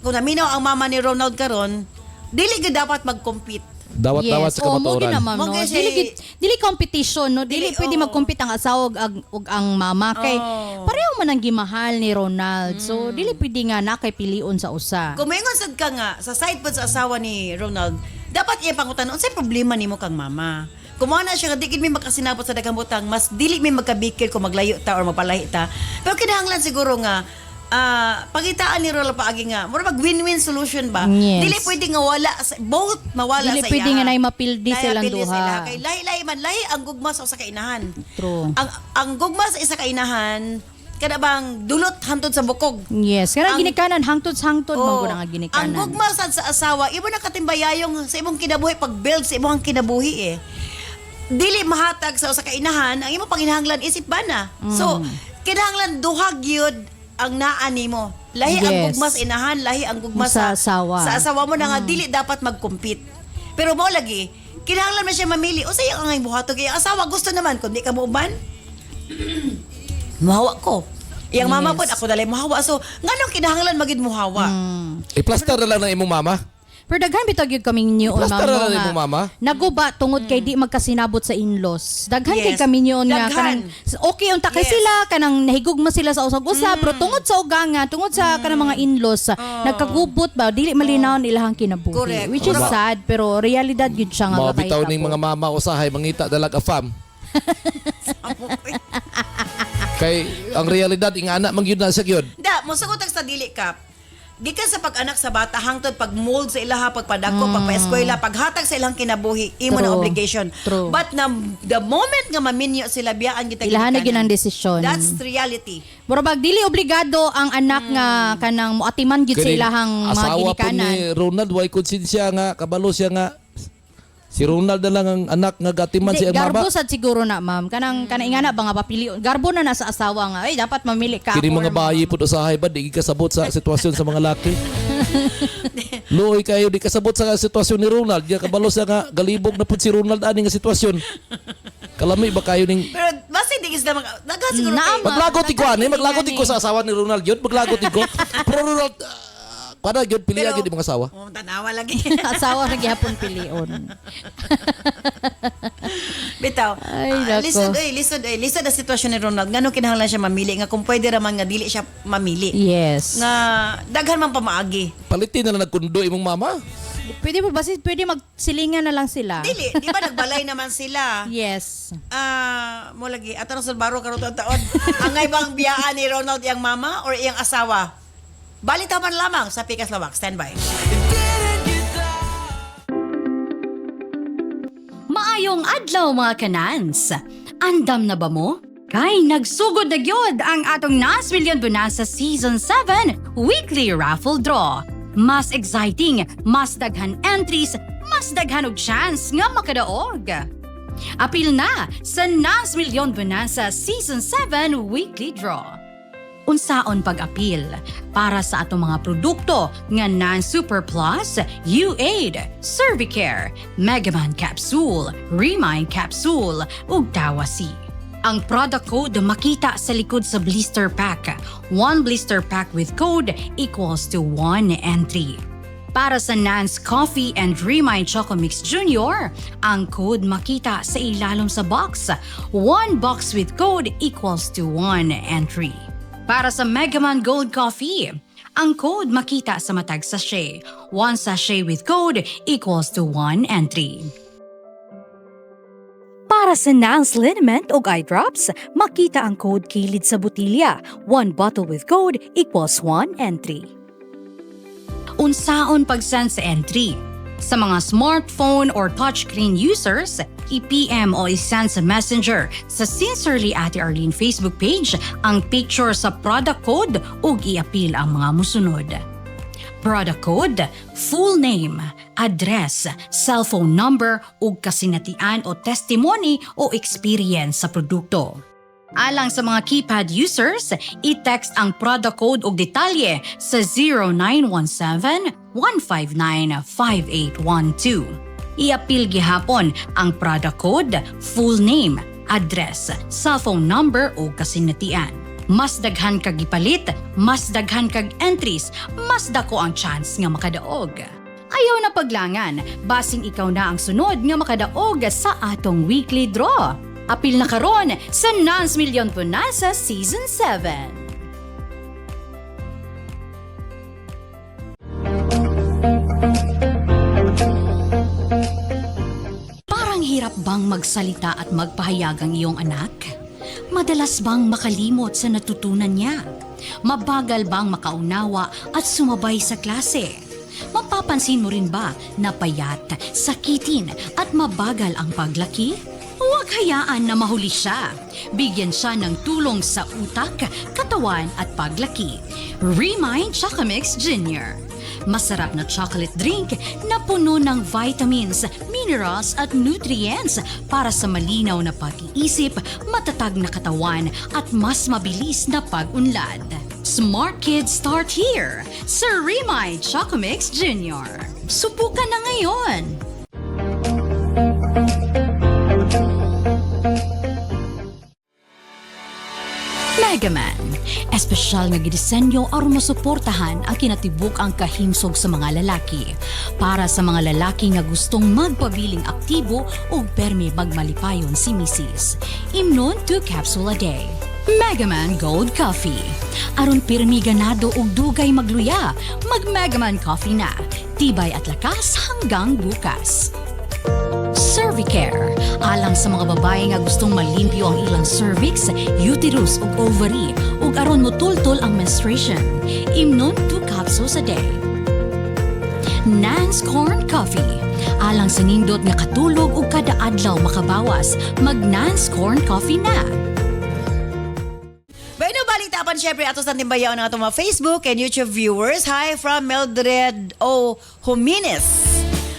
kung naminaw ang mama ni Ronald karon, dili gyud dapat mag-compete. Dawat-dawat sa mo kamatuoran. gid naman, no. Mo kasi- Dili competition, no. Dili Dili, pwede oo. mag-compete ang asawa ug ang mama kay pareho man ang gimahal ni Ronald. So dili pwede nga na kay pilion sa usa. Kung maingon sad ka nga sa side pod sa asawa ni Ronald, dapat iya pangutan unsay problema nimo kang mama. Kung na siya nga di gid mi makasinabot sa daghang butang, mas dili mi magkabikil kung maglayo ta or magpalahi ta. Pero kinahanglan siguro nga pagitaan ni Ronald paagi nga mura mag win-win solution ba. Yes. Dili pwede nga wala both mawala Dili sa pwede iya. nga nay mapildi silang Napildi duha. sila. Kay lahi-lahi man lahi ang gugma sa usa ka inahan. True. Ang gugma sa isa ka inahan kada bang dulot hantod sa bukog. Yes, kana Ang- ginikanan hangtod-hangtod man gud ang Ang ginikanan. gugma sad sa asawa, imo na katimbayayong sa imong kinabuhi pag-build sa imong kinabuhi eh. Dili mahatag sa usa ka inahan, ang imong panginahanglan isip bana. So, kinahanglan duha gyud ang naa nimo. Lahi ang Yes. gugma sa inahan, lahi ang gugma Sa asawa. Sa asawa mo na nga dili dapat mag-compete. Pero mo lagi, kinahanglan man siya mamili. O sa ang ang buhato kay asawa gusto naman kun di ka mo uban. Muhawa ko. Iyang mama pod ako dalay muhawa. So, nganong kinahanglan magid muhawa? I-plaster na lang ng imong mama. Pero daghan bitaw gyud kaming niyo Plaster na lang nga. imong mama. Naguba tungod kay di magkasinabot sa in-laws. Daghan kay Yes. kami niyon nga Daghan. kanang okay unta kay Yes. sila kanang nahigugma sila sa usag-usab pero tungod sa uganga, tungod sa kanang mga in-laws, nagkagubot ba dili malinaw ilahang kinabuhi. Correct. Which is sad pero realidad gyud siya nga Mga bitaw kakahitabo. ning mga mama usahay mangita dalag afam. Kay ang realidad ing anak man gyud na sa gyud. Da, mo sagot sa dili ka. Gikan sa pag-anak sa bata hangtod pag mold sa ilaha pagpadako pagpa-eskwela paghatag sa ilang kinabuhi imo na True. obligation. True. But the moment nga maminyo sila biyaan kita Ilahan na gyud ang ginikanan, desisyon. that's reality. Murabag dili obligado ang anak nga kanang moatiman gyud sa Kini ilahang mga asawa po ginikanan. ni Ronald way konsensya nga kabalo siya nga si Ronald na lang ang anak nga gatiman Hindi, si garbo mama. sad siguro na, ma'am. Kanang ingana ba nga papili. Garbo na sa asawa nga. Ay, dapat mamili ka. Kini mga or bayi pud usahay ba di kasabot sa sitwasyon sa mga laki. Luoy kayo di kasabot sa sitwasyon ni Ronald. Ya kabalo siya nga galibog na pud si Ronald ani nga sitwasyon. Kalami ba kayo ning Pero basta di sila daga siguro Naama. maglagot ko ani, maglagot Nagkakilingani. ko sa asawa ni Ronald yun, maglagot ko. Pero Ronald para gyud pili Pero- gyud imong asawa. Oh, tanawa lagi. asawa na gihapon pilion. Bitaw. Ay, nako. Lisod ang sitwasyon ni Ronald. Ngano kinahanglan siya mamili nga kung pwede raman nga dili siya mamili. Yes. Nga daghan man pamaagi. Palitin na lang nagkundo imong mama. Pwede po ba pwede magsilingan na lang sila? Dili, di ba nagbalay naman sila? Yes. Mo lagi ato sa baro karon taon. Angay bang biyaan ni Ronald iyang mama or iyang asawa? Balitaman lamang sa Pikas Lawak. Stand by. Maayong adlaw mga kanans. Andam na ba mo? Kay nagsugod na gyud ang atong Nas Million Bonanza Season 7 Weekly Raffle Draw. Mas exciting, mas daghan entries, mas daghan og chance nga makadaog. Apil na sa Nas Million Bonanza Season 7 Weekly Draw. Unsaon pag-apil para sa atong mga produkto nga Nan Super Plus, U-Aid, Cervicare, Megaman Capsule, Remind Capsule, ug Tawasi. Ang product code makita sa likod sa blister pack. One blister pack with code equals to 1 entry. Para sa Nance Coffee and Remind Choco Mix Junior, ang code makita sa ilalom sa box. One box with code equals to 1 entry. Para sa Megaman Gold Coffee, ang code makita sa matag sachet. One sachet with code equals to 1 entry. Para sa Nance Liniment o eye drops, makita ang code kilid sa botilya. One bottle with code equals 1 entry. Unsaon pag-send sa entry? Sa mga smartphone or touchscreen users, i-PM o i-send sa Messenger sa Sincerely Ate Arlene Facebook page ang picture sa product code ug i-apil ang mga musunod. Product code, full name, address, cellphone number ug kasinatian o testimony o experience sa produkto. Alang sa mga keypad users, i-text ang product code ug detalye sa 0917-159-5812. I-apil gihapon ang product code, full name, address, cellphone number ug kasinatian. Mas daghan kag gipalit, mas daghan kag entries, mas dako ang chance nga makadaog. Ayaw na paglangan, basing ikaw na ang sunod nga makadaog sa atong weekly draw. Apil na karon sa Nans Million Bonanza Season 7. Parang hirap bang magsalita at magpahayag ang iyong anak? Madalas bang makalimot sa natutunan niya? Mabagal bang makaunawa at sumabay sa klase? Mapapansin mo rin ba na payat, sakitin at mabagal ang paglaki? Huwag hayaan na mahuli siya. Bigyan siya ng tulong sa utak, katawan at paglaki. Remind Chocomix Jr. Masarap na chocolate drink na puno ng vitamins, minerals at nutrients para sa malinaw na pag-iisip, matatag na katawan at mas mabilis na pag-unlad. Smart kids start here sa Remind Chocomix Jr. Subukan na ngayon! Megaman, espesyal nga gidisenyo aron masuportahan ang kinatibuk ang kahimsog sa mga lalaki. Para sa mga lalaki nga gustong magpabiling aktibo o permi magmalipayon si Mrs. Imnon 2 capsule a day. Megaman Gold Coffee. Aron pirmi ganado og dugay magluya, mag Megaman Coffee na. Tibay at lakas hanggang bukas. Cervicare, alang sa mga babae nga gustong malimpyo ang ilang cervix, uterus ug ovary ug aron motultol ang menstruation. Imnon 2 capsules a day. Nans Corn Coffee, alang sa nindot nga katulog ug kada adlaw makabawas, mag Nans Corn Coffee na. Bueno, balitapan syempre ato sa timbayaw ng atong mga Facebook and YouTube viewers. Hi from Mildred O. Humines.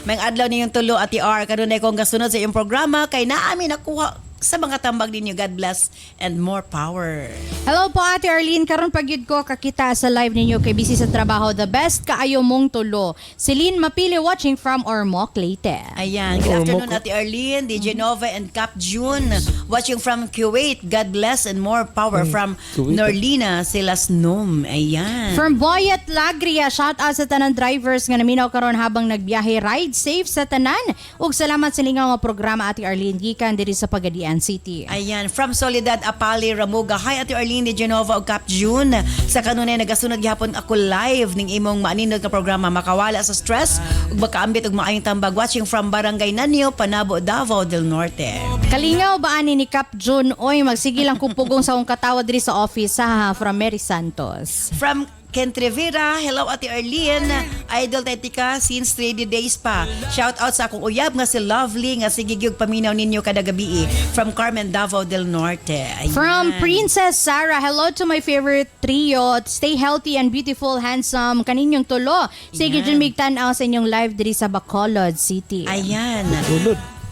May adlaw niyong tulo at R. Kanunay kong kasunod sa iyong programa kay naami nakuha sa mga tambag ninyo. God bless and more power. Hello po Ate Arlene, karon pagyud ko kakita sa live ninyo kay busy sa trabaho. The best kaayo mong tulo. Celine Mapili watching from Ormoc, Leyte. Ayan, good afternoon Ate Arlene, DJ Nova and Cap June watching from Kuwait. God bless and more power from Norlina Silasnom. Ayan. From Boyet Lagria, shout out sa tanan drivers nga naminaw karon habang nagbiyahe. Ride safe sa tanan. Ug salamat sa lingaw nga programa Ate Arlene gikan diri sa Pagadian City. Ayan, from Soledad Apali Ramuga. Hi Ate Arlene de Genova ug Cap June. Sa kanunay nagasunod gihapon ako live ning imong maaninod nga programa makawala sa stress ug makaambit og maayong tambag watching from Barangay Nanio, Panabo, Davao del Norte. Kalingaw ba ani ni Cap June oy magsige lang kupugong sa akong katawa diri sa office ha from Mary Santos. From Kent Rivera, hello Ate Arlene. Idol Tetika since 3 days pa. Shout out sa akong uyab nga si Lovely nga sige gyud paminaw ninyo kada gabi. From Carmen, Davao del Norte. Ayan. From Princess Sarah, hello to my favorite trio. Stay healthy and beautiful, handsome. Kaninyong tulo. Sige dyan migtanaw sa inyong live diri sa Bacolod City. Ayan.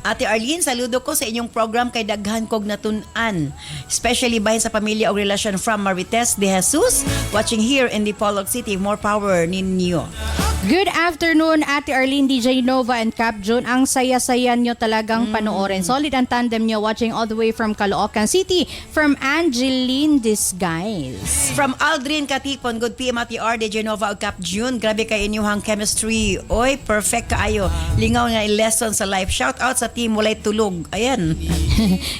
Ate Arlene, saludo ko sa inyong program kay daghan kog natun-an. Especially bahin sa pamilya o relasyon from Marites de Jesus, watching here in Dipolog City. More power ninyo. Good afternoon, Ate Arlene, DJ Nova, and Cap June. Ang saya-saya nyo talagang panoorin. Solid ang tandem nyo watching all the way from Caloocan City. From Angeline Disguise. From Aldrin Katipon, good PM Ate R, DJ Nova, ug Cap June. Grabe kay inyong chemistry. Oy, perfect kaayo. Lingaw nga lesson sa life. Shout out sa team Walay Tulog. Ayan.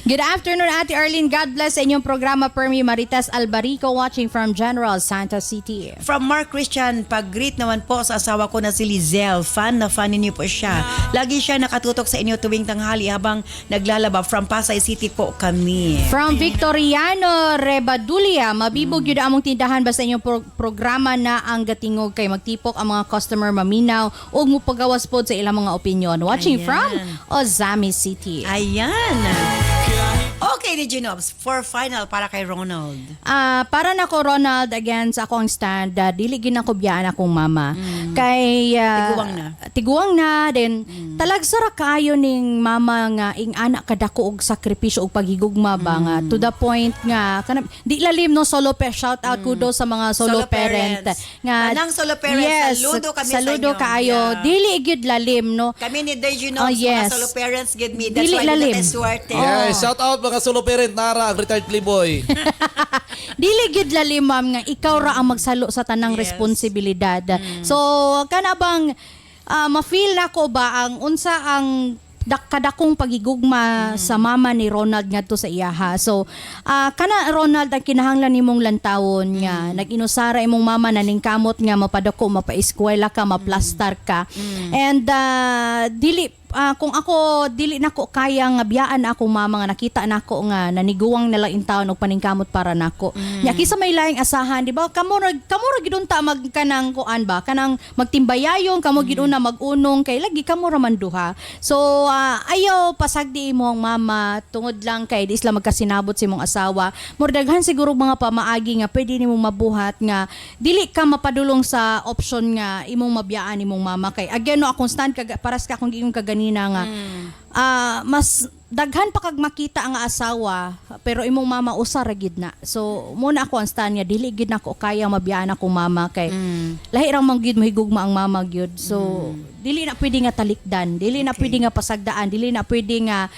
Good afternoon, Ate Arlene. God bless sa inyong programa. Permi Marites Albarico watching from General Santos City. From Mark Christian, pag-greet naman po sa asawa ko na si Lizelle. Fan na fan ninyo po siya. Lagi siya nakatutok sa inyo tuwing tanghali habang naglalaba. From Pasay City po kami. From Victoriano Rebadulia, mabibog yun among tindahan basta inyong programa na ang gatingog kay magtipok ang mga customer maminaw o mupagawas po sa ilang mga opinion. Watching from Ozami City. Ayan. Okay, DJ Nobs, for final para kay Ronald. Para na ko Ronald, again sa akong stand, dili gid ako biyaan akong mama. Kay tiguang na then talagsara kayo ning mama nga ing anak kadako og sakripisyo og paghigugma ba nga to the point nga di lalim no solo shout out kudos sa mga solo parent nga nang solo parents, yes, saludo kami saludo sa inyo. kayo. Dili gid lalim no. Kami ni DJ Nobs, yes. mga solo parents gid me. That's Dili why lalim. we swerte. Yeah, shout out mga solo parent nara ang retired playboy. Dili gid lalim ma'am nga ikaw ra ang magsalo sa tanang responsibilidad. So kana bang ma-feel nako ba ang unsa ang kadakong pagigugma sa mama ni Ronald ngadto sa iyaha. So kana Ronald ang kinahanglan nimong lantawon nga nag-inusara imong mama naningkamot nga mapadako mapa-eskwela ka, maplastar ka. And dili kung ako dili nako kaya nga biyaan akong mama nga nakita nako nga naniguwang na lang in taon og paningkamot para nako. Nya kisa may laing asahan, di ba? Kamo ra gidunta magkanang kuan ba? Kanang magtimbayayon kamo giduna magunong kay lagi kamo ra man duha. So ayaw pasagdi imong mama tungod lang kay di sila magkasinabot sa imong asawa. Murdaghan siguro mga pamaagi nga pwede nimong mabuhat nga dili ka mapadulong sa option nga imong mabiyaan imong mama kay again no akong stand paras ka akong giingong kaganina nga mas daghan pa kag makita ang asawa pero imong mama usa ra gid na. So muna ako ang stand niya dili gid nako kaya mabiyaan akong mama kay lahi ra man gid mahigugma ang mama gyud. So dili na pwede nga talikdan, dili na pwede nga pasagdaan, dili na pwede nga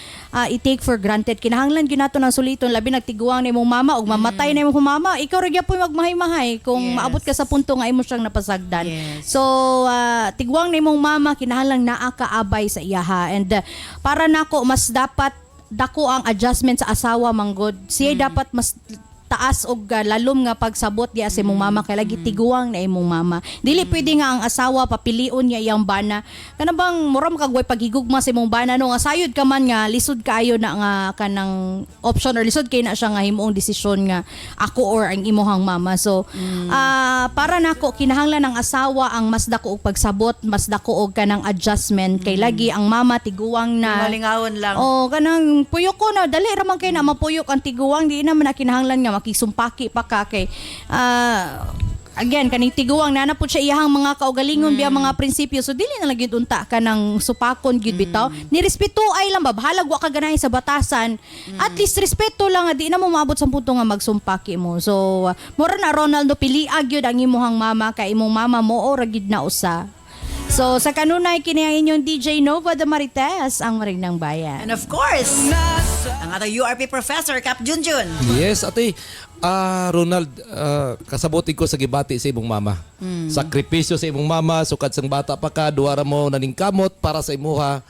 i-take for granted. Kinahanglan gyud nato ng suliton labi nagtiguang na imong mama og mamatay na imong mama, ikaw ra gyapon magmahay-mahay kung maabot ka sa punto nga imo siyang napasagdan. So tiguang na imong mama kinahanglan naa kaabay sa iyaha and para nako mas dapat dako ang adjustment sa asawa manggod. Siya dapat mas taas og lalom nga pagsabot diya sa imong mama kay lagi tiguang na imong mama. Dili pwede nga ang asawa papilion niya iyang bana. Kana bang mura makagway paghigugma sa imong bana no nga sayod ka man nga lisod kaayo na nga kanang option or lisod kay na siya nga himuong desisyon nga ako or ang imuhang mama. So para nako kinahanglan ang asawa ang mas dako og pagsabot, mas dako og kanang adjustment kay lagi ang mama tiguang na. Malingawon lang. Oh, kanang puyok ko na dali ra man kay na mapuyok ang tiguang di naman na kinahanglan nga makisumpaki pa ka kay again kaning tiguang na po siya iyahang mga kaugalingon biya mga prinsipyo so dili na lang gyud unta ka ng supakon gyud bitaw ni respeto ay lang ba bahalag wa ka ganahin sa batasan at least respeto lang di na mo maabot sa punto nga magsumpaki mo. So mura na Ronaldo piliag gyud ang imong mama kay imong mama mo ora gyud na usa. So sa kanunay kini ang inyong DJ Nova de Marites ang Marinang Bayan. And of course, ang ating URP professor Cap Junjun. Yes, ate. Ronald, kasabotin ko sa gibati sa imong mama. Sakripisyo sa imong mama, sukad sang bata pa ka, duwara mo naningkamot para sa imuha.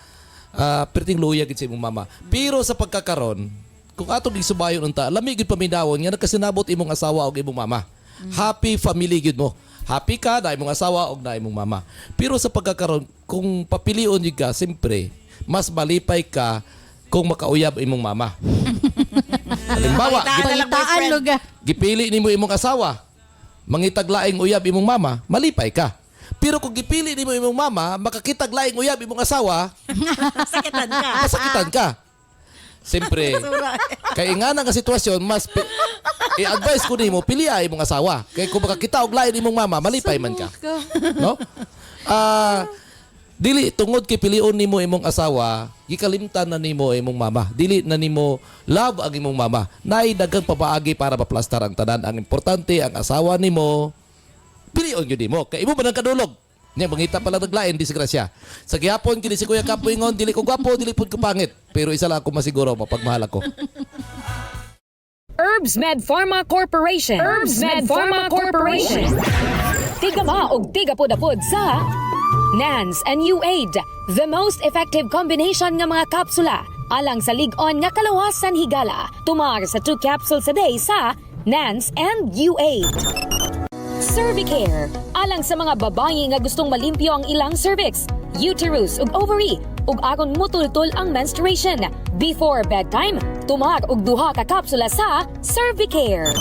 Perting luya gid sa imong mama. Pero sa pagkakaron, kung atong gisubayon unta, lami gid paminawon nga nagkasinabot imong asawa og imong mama. Happy family gid mo. Happy ka na imong asawa og na imong mama. Pero sa pagkakaron, kung papilion yun ka, siyempre, mas malipay ka kung makauyab imong mama. Halimbawa, gipili nimo imong asawa, mangitaglaing uyab imong mama, malipay ka. Pero kung gipili nimo imong mama, makakitaglaing uyab imong asawa, masakitan ka. Siyempre, kaya nga nga sitwasyon, mas i-advise ko nimo pili ay imong asawa. Kaya kung makakita og lain imong mama, malipay man ka. No? Dili tungod kay pilion nimo imong asawa, gikalimtan na nimo imong mama. Dili na nimo love ang imong mama. Nay daghang papaagi para maplastar ang tanan. Ang importante ang asawa nimo pilion gyud nimo. Kay imo ba nang kadulog? Nya mangita pala naglain disgrasya. Sa gihapon kini si Kuya Kapo ingon dili ko gwapo, dili pud ko pangit. Pero isa lang ako masiguro mapagmahal ako. Herbs Med Pharma Corporation. Herbs Med Pharma Corporation. Tiga ba og tiga pod sa NANS and U8, the most effective combination nga mga kapsula alang sa lig-on nga kalawasan higala. Tumar sa 2 capsules a day sa NANS and U8. Cervicare, alang sa mga babae nga gustong malimpyo ang ilang cervix, uterus ug ovary, ug aron mutultol ang menstruation. Before bedtime, tumar og 2 ka kapsula sa Cervicare.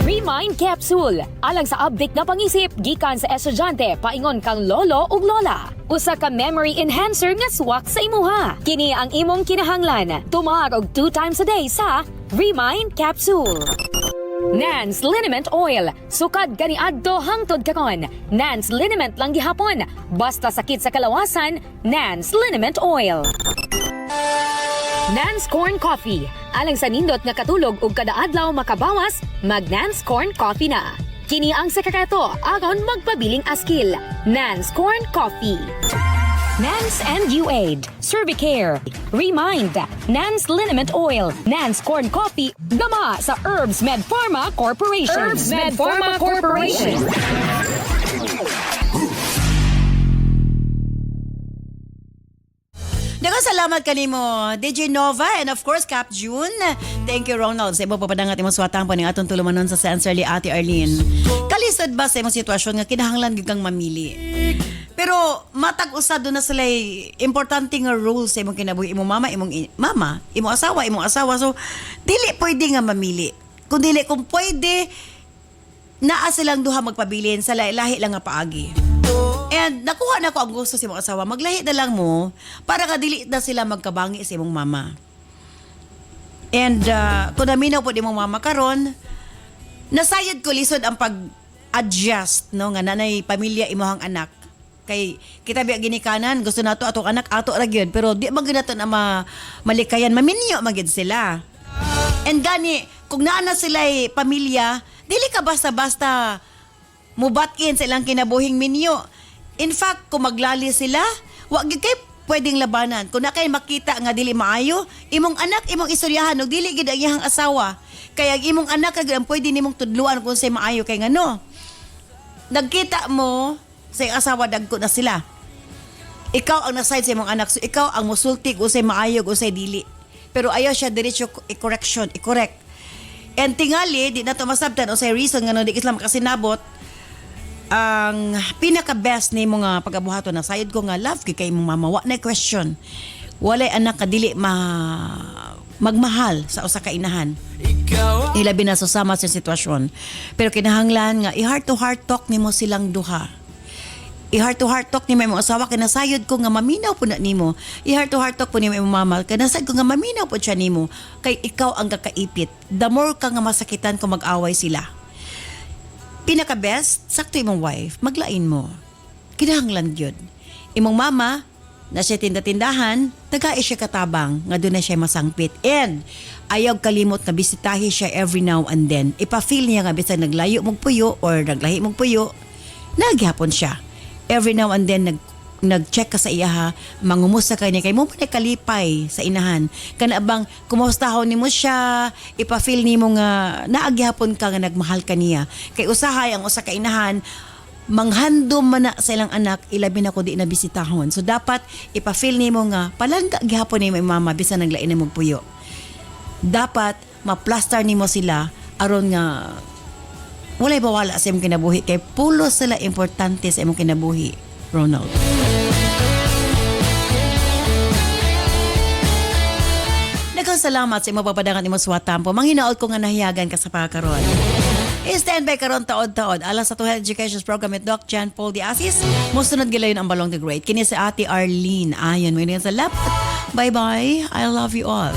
Remind Capsule, alang sa update na pangisip gikan sa estudyante paingon kang lolo ug lola. Usa ka memory enhancer nga swak sa imuha. Kini ang imong kinahanglan. Tumar og 2 times a day sa Remind Capsule. NANS Liniment Oil. Sukad kaniadto hangtod karon. NANS Liniment lang gihapon. Basta sakit sa kalawasan, NANS Liniment Oil. NANS Corn Coffee. Alang sa nindot nga katulog ug kada adlaw makabawas, mag NANS Corn Coffee na. Kini ang sekreto aron magpabiling askil. NANS Corn Coffee. Nance and UAID, Cervicare, Remind, Nance Liniment Oil, Nance Corn Coffee, gama sa Herbs Med Pharma Corporation. Herbs Med Pharma Corporation. Daghang salamat kanimo DJ Nova and of course Cap June. Thank you Ronald sa imo papadangat imong suwatang po ning atong tulumanon sa Sensorly Ate Arlene. Kalisod ba sa imong sitwasyon nga kinahanglan gyud kang mamili? Pero matag usado na sila importante nga role sa imong kinabuhi, imong mama, imong asawa. So dili pwede nga mamili. Kung pwede naa silang duha magpabilin sa lahi lang nga paagi. And nakuha na ko ang gusto sa imong asawa, maglahi na lang mo para kadili na sila magkabangi sa imong mama. And kung naminaw po di mong mama karon, nasayad ko lisod ang pag-adjust no nga nanay pamilya imong anak. Kay kita biya ginikanan, gusto nato atong anak ato ra gyud, pero di man gyud nato na malikayan, maminyo man gyud sila. And gani kung naa na sila pamilya, dili ka basta-basta mubat-in sa ilang kinabuhing minyo. In fact, kung maglali sila, wag gyud kay pwedeng labanan. Kung na kay makita nga dili maayo, imong anak imong istoryahan ug dili gid ang iyang asawa. Kaya ang imong anak kag ang pwede nimong tudluan kung say maayo kay ngano. Nagkita mo sa iyong asawa dagko na sila. Ikaw ang naside sa imong anak, so ikaw ang musulti kung say maayo kung say dili. Pero ayaw siya diretso i-correct. And tingali, di na to masabtan o say reason nga no di Islam makasinabot, ang pinaka-best ni mga pag-abuhato na sayod ko nga love kay mong mama, wa na question. Walay anak kadili magmahal sa usa ka inahan. Ilabi na susama sa sitwasyon. Pero kinahanglan nga i-heart to heart talk nimo silang duha. I-heart to heart talk ni mo imong asawa, kinasayod ko nga maminaw po na nimo. I-heart to heart talk po ni mo imong mama, kinasayod ko nga maminaw po siya nimo. Kay ikaw ang kakaipit. The more ka nga masakitan kung mag-away sila. Pinaka-best, sakto imong wife, maglain mo. Kinahanglan yun. Imong mama, na siya tindahan, tagai siya katabang, nga doon na siya masangpit. And, ayaw kalimot na bisitahi siya every now and then. Ipa-feel niya nga bisag naglayo mong puyo or naglahi mong puyo, nagyapon siya. Every now and then, nag-check ka sa iya ha, mangumusta ka niya, kay mo man kalipay sa inahan. Kanabang kumustahon nimo siya, ipa-feel nimo nga naagyapon ka nga nagmahal ka niya. Kay usahay ang usa ka inahan, manghandom man na sa ilang anak, ilabi na ko di na bisitahon. So dapat ipa-feel nimo nga palangga gihapon ni mama bisan naglain na mong puyo. Dapat ma-plaster nimo sila aron nga walay bawala sa imong kinabuhi, kay pulo sila importante sa imong kinabuhi. Ronald. Daghang salamat sa imong papadangan imong suwatampo. Manghinaot ko nga nahiyagan ka sa pagkaron. I-stand by karon taod-taod alas sa Health Education Program with Doc John Paul de Asis. Musunod gilayon ang Balong the Great. Kini sa Ate Arlene. Ayon mo sa lap. Bye-bye. I love you all.